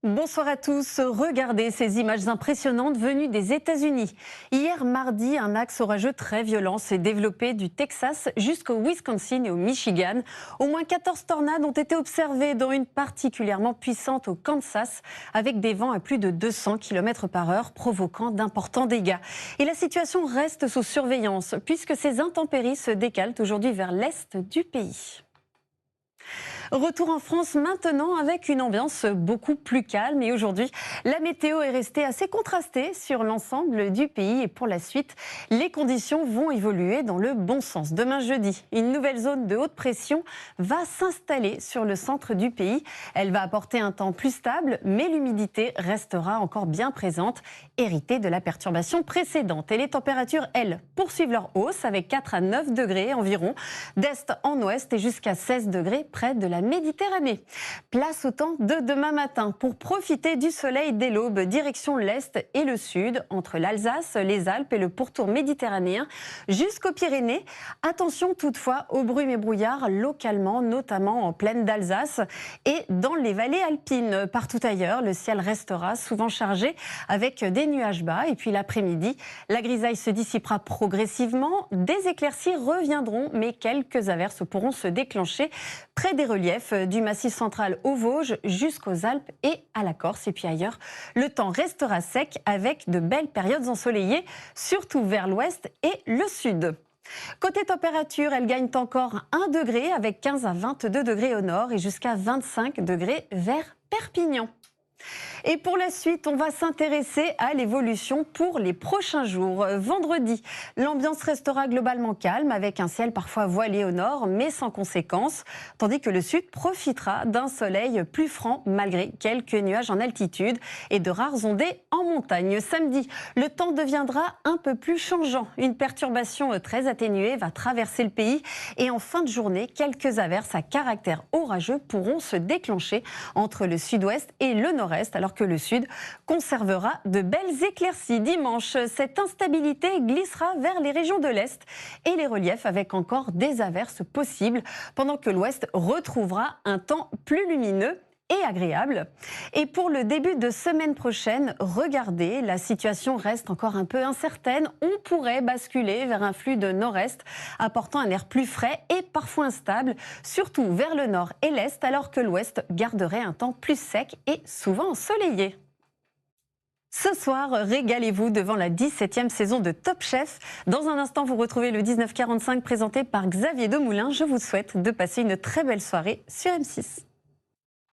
Bonsoir à tous. Regardez ces images impressionnantes venues des États-Unis. Hier mardi, un axe orageux très violent s'est développé du Texas jusqu'au Wisconsin et au Michigan. Au moins 14 tornades ont été observées, dont une particulièrement puissante au Kansas, avec des vents à plus de 200 km/h, provoquant d'importants dégâts. Et la situation reste sous surveillance, puisque ces intempéries se décalent aujourd'hui vers l'est du pays. Retour en France maintenant avec une ambiance beaucoup plus calme et aujourd'hui, la météo est restée assez contrastée sur l'ensemble du pays et pour la suite, les conditions vont évoluer dans le bon sens. Demain jeudi, une nouvelle zone de haute pression va s'installer sur le centre du pays. Elle va apporter un temps plus stable, mais l'humidité restera encore bien présente, héritée de la perturbation précédente. Et les températures, elles, poursuivent leur hausse avec 4 à 9 degrés environ, d'est en ouest et jusqu'à 16 degrés près de la Méditerranée. Place au temps de demain matin pour profiter du soleil dès l'aube, direction l'est et le sud, entre l'Alsace, les Alpes et le pourtour méditerranéen jusqu'aux Pyrénées. Attention toutefois aux brumes et brouillards localement, notamment en plaine d'Alsace et dans les vallées alpines. Partout ailleurs, le ciel restera souvent chargé avec des nuages bas. Et puis l'après-midi, la grisaille se dissipera progressivement. Des éclaircies reviendront, mais quelques averses pourront se déclencher près des reliefs du Massif central aux Vosges jusqu'aux Alpes et à la Corse. Et puis ailleurs, le temps restera sec avec de belles périodes ensoleillées, surtout vers l'ouest et le sud. Côté température, elles gagnent encore 1 degré avec 15 à 22 degrés au nord et jusqu'à 25 degrés vers Perpignan. Et pour la suite, on va s'intéresser à l'évolution pour les prochains jours. Vendredi, l'ambiance restera globalement calme avec un ciel parfois voilé au nord, mais sans conséquence, tandis que le sud profitera d'un soleil plus franc malgré quelques nuages en altitude et de rares ondées en montagne. Samedi, le temps deviendra un peu plus changeant. Une perturbation très atténuée va traverser le pays et en fin de journée, quelques averses à caractère orageux pourront se déclencher entre le sud-ouest et le nord-est, alors que le sud conservera de belles éclaircies. Dimanche, cette instabilité glissera vers les régions de l'Est et les reliefs avec encore des averses possibles, pendant que l'Ouest retrouvera un temps plus lumineux et agréable. Et pour le début de semaine prochaine, regardez, la situation reste encore un peu incertaine. On pourrait basculer vers un flux de nord-est, apportant un air plus frais et parfois instable, surtout vers le nord et l'est, alors que l'ouest garderait un temps plus sec et souvent ensoleillé. Ce soir, régalez-vous devant la 17e saison de Top Chef. Dans un instant, vous retrouvez le 1945 présenté par Xavier Demoulin. Je vous souhaite de passer une très belle soirée sur M6.